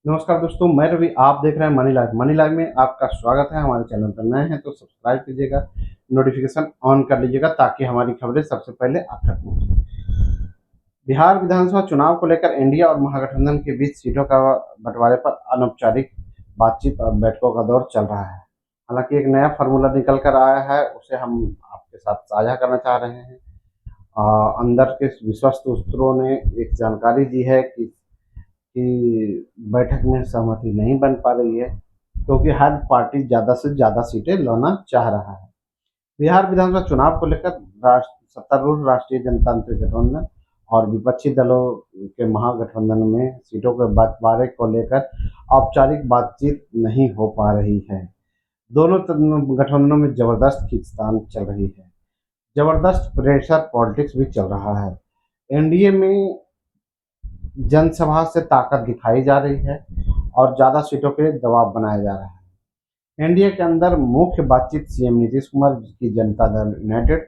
नमस्कार दोस्तों, मैं रवि। आप देख रहे हैं मनी लाइव। मनी लाइव में आपका स्वागत है। हमारे चैनल पर नए हैं तो सब्सक्राइब कीजिएगा, नोटिफिकेशन ऑन कर लीजिएगा ताकि हमारी खबरें सबसे पहले आप तक पहुंचे। बिहार विधानसभा चुनाव को लेकर एनडीए और महागठबंधन के बीच सीटों का बंटवारे पर अनौपचारिक बातचीत और बैठकों का दौर चल रहा है। हालांकि एक नया फार्मूला निकल कर आया है, उसे हम आपके साथ साझा करना चाह रहे हैं। अंदर के विश्वस्त सूत्रों ने एक जानकारी दी है कि बैठक में सहमति नहीं बन पा रही है क्योंकि हर पार्टी ज़्यादा से ज़्यादा सीटें लाना चाह रहा है। बिहार विधानसभा चुनाव को लेकर सत्तारूढ़ राष्ट्रीय जनतांत्रिक गठबंधन और विपक्षी दलों के महागठबंधन में सीटों के बंटवारे को लेकर औपचारिक बातचीत नहीं हो पा रही है। दोनों गठबंधनों में जबरदस्त खींचतान चल रही है, जबरदस्त प्रेशर पॉलिटिक्स भी चल रहा है। एनडीए में जनसभा से ताकत दिखाई जा रही है और ज़्यादा सीटों के लिए दबाव बनाया जा रहा है। एनडीए के अंदर मुख्य बातचीत सीएम नीतीश कुमार की जनता दल यूनाइटेड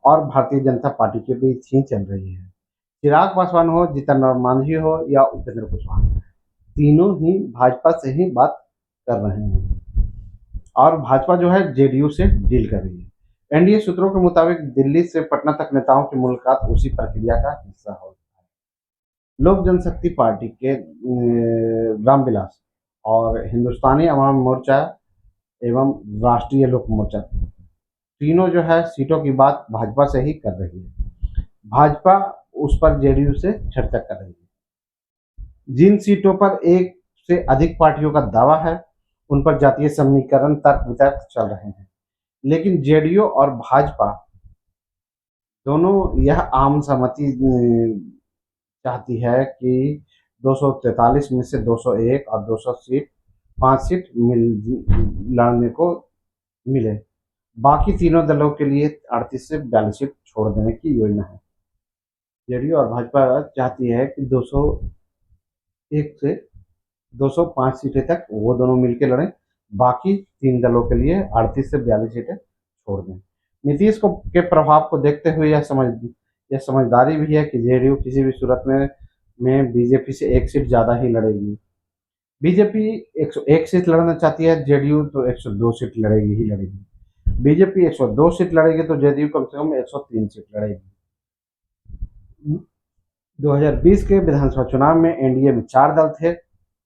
और भारतीय जनता पार्टी के बीच ही चल रही है। चिराग पासवान हो, जीतन राम मांझी हो या उपेंद्र कुशवाहा, तीनों ही भाजपा से ही बात कर रहे हैं और भाजपा जो है जेडीयू से डील कर रही है। एनडीए सूत्रों के मुताबिक दिल्ली से पटना तक नेताओं की मुलाकात उसी प्रक्रिया का हिस्सा हो। लोक जनशक्ति पार्टी के रामविलास और हिंदुस्तानी अवाम मोर्चा एवं राष्ट्रीय लोक मोर्चा, तीनों जो है सीटों की बात भाजपा से ही कर रही है। भाजपा उस पर जेडीयू से चर्चा कर रही है। जिन सीटों पर एक से अधिक पार्टियों का दावा है उन पर जातीय समीकरण तर्क वितर्क चल रहे हैं, लेकिन जेडीयू और भाजपा दोनों यह आम सहमति चाहती है कि 243 में से 201 और 200 सीट 5 सीट लड़ने को मिले। बाकी तीनों दलों के लिए 38 से 42 सीट छोड़ देने की योजना है। जेडीयू और भाजपा चाहती है कि 201 से 205 सीटें तक वो दोनों मिलकर लड़ें, बाकी तीन दलों के लिए 38 से 42 सीटें छोड़ दें। नीतीश को के प्रभाव को देखते हुए यह समझदारी भी है कि जेडीयू किसी भी सूरत में बीजेपी से एक सीट ज़्यादा ही लड़ेगी। बीजेपी 101 सीट लड़ना चाहती है, जेडीयू तो 102 सीट लड़ेगी ही लड़ेगी। बीजेपी 102 सीट लड़ेगी तो जेडीयू कम से कम 103 सीट लड़ेगी। 2020 के विधानसभा चुनाव में एनडीए में 4 दल थे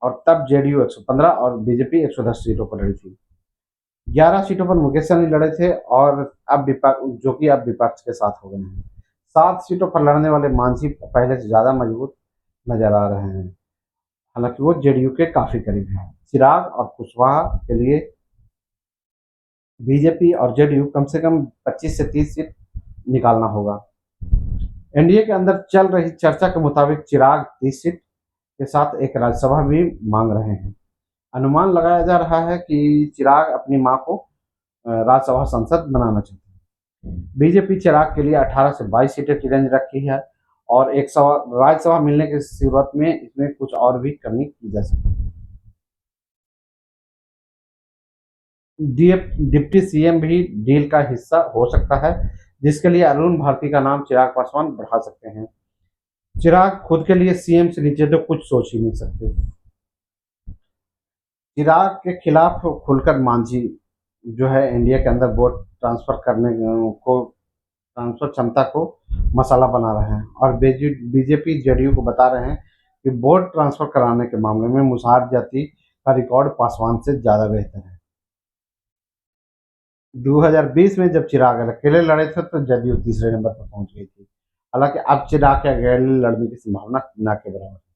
और तब जेडीयू 115 और बीजेपी 110 सीटों पर लड़ी थी। 11 सीटों पर मुकेश सहनी लड़े थे और अब विपक्ष के साथ हो गए हैं। 7 सीटों पर लड़ने वाले मांझी पहले से ज्यादा मजबूत नजर आ रहे हैं, हालांकि वो जेडीयू के काफी करीब हैं। चिराग और कुशवाहा के लिए बीजेपी और जेडीयू कम से कम 25 से 30 सीट निकालना होगा। एनडीए के अंदर चल रही चर्चा के मुताबिक चिराग 30 सीट के साथ एक राज्यसभा भी मांग रहे हैं। अनुमान लगाया जा रहा है कि चिराग अपनी मां को राज्यसभा सांसद बनाना चाहते हैं। बीजेपी चिराग के लिए 18 से 22 सीटें की रेंज रखी है और एक राज्यसभा मिलने की सूरत में इसमें कुछ और भी कमी की जा सकती है। डिप्टी सीएम भी डील का हिस्सा हो सकता है, जिसके लिए अरुण भारती का नाम चिराग पासवान बढ़ा सकते हैं। चिराग खुद के लिए सीएम से नीचे तो कुछ सोच ही नहीं सकते। चिराग के खिलाफ खुलकर मांझी जो है एनडीए के अंदर वोट ट्रांसफर करने को ट्रांसफर क्षमता को मसाला बना रहे हैं और बीजेपी जेडीयू को बता रहे हैं कि वोट ट्रांसफर कराने के मामले में मुसहर जाति का रिकॉर्ड पासवान से ज्यादा बेहतर है। 2020 में जब चिराग अकेले लड़े थे तो जदयू तीसरे नंबर पर पहुंच गई थी। हालांकि अब चिराग के अकेले लड़ने की संभावना न के बराबर है।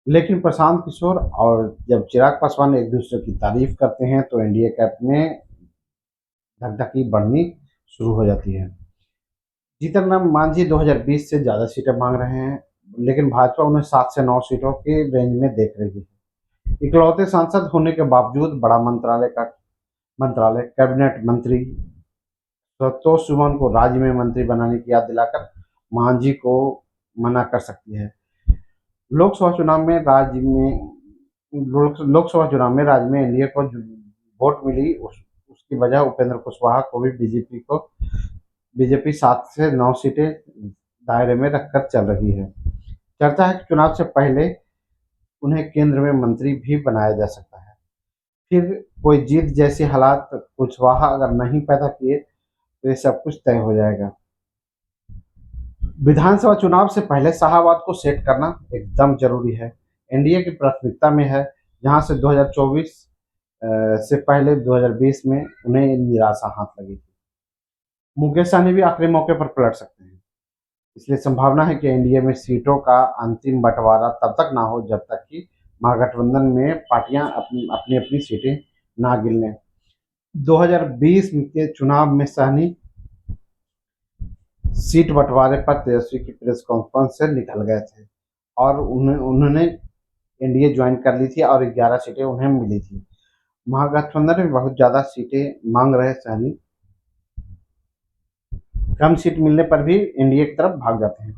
लेकिन प्रशांत किशोर और जब चिराग पासवान एक दूसरे की तारीफ करते हैं तो एनडीए कैंप में धकधकी बढ़नी शुरू हो जाती है। जीतन राम मांझी 2020 से ज्यादा सीटें मांग रहे हैं, लेकिन भाजपा उन्हें 7 से 9 सीटों के रेंज में देख रही है। इकलौते सांसद होने के बावजूद बड़ा मंत्रालय कैबिनेट मंत्री संतोष सुमन को राज्य में मंत्री बनाने की याद दिलाकर मांझी को मना कर सकती है। लोकसभा चुनाव में राज्य में एनडीए को जो वोट मिली उसकी वजह उपेंद्र कुशवाहा को भी बीजेपी 7 से 9 सीटें दायरे में रखकर चल रही है। चर्चा है कि चुनाव से पहले उन्हें केंद्र में मंत्री भी बनाया जा सकता है। फिर कोई जीत जैसे हालात कुशवाहा अगर नहीं पैदा किए तो ये सब कुछ तय हो जाएगा। विधानसभा चुनाव से पहले शाहाबाद को सेट करना एकदम जरूरी है। एनडीए की प्राथमिकता में है, जहां से 2024 से पहले 2020 में उन्हें निराशा हाथ लगी थी। मुकेश सहनी भी आखिरी मौके पर पलट सकते हैं, इसलिए संभावना है कि एनडीए में सीटों का अंतिम बंटवारा तब तक ना हो जब तक कि महागठबंधन में पार्टियां अपनी अपनी अपनी सीटें ना गिन लें। 2020 के चुनाव में सहनी सीट बंटवारे पर तेजस्वी की प्रेस कॉन्फ्रेंस से निकल गए थे और उन्होंने एनडीए ज्वाइन कर ली थी और 11 सीटें उन्हें मिली थी। महागठबंधन में बहुत ज़्यादा सीटें मांग रहे सहनी कम सीट मिलने पर भी एनडीए की तरफ भाग जाते हैं।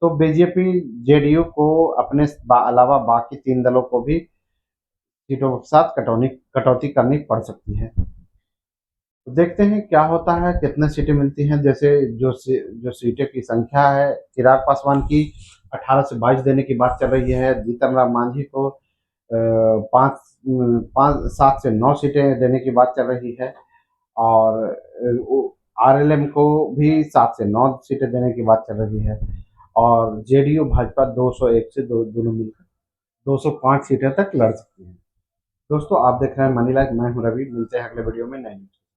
तो बीजेपी जेडीयू को अपने अलावा बाकी 3 दलों को भी सीटों के साथ कटौती करनी पड़ सकती है। तो देखते हैं क्या होता है, कितने सीटें मिलती हैं। जैसे जो सीटें की संख्या है, चिराग पासवान की 18 से 22 देने की बात चल रही है। जीतन राम मांझी को 7 से 9 सीटें देने की बात चल रही है और आरएलएम को भी 7 से 9 सीटें देने की बात चल रही है और जेडीयू भाजपा 201 से दोनों मिलकर 205 सीटें तक लड़ सकती है। दोस्तों, आप देख रहे हैं मनी लाइफ, मैं हूं रवि। मिलते हैं अगले वीडियो में नए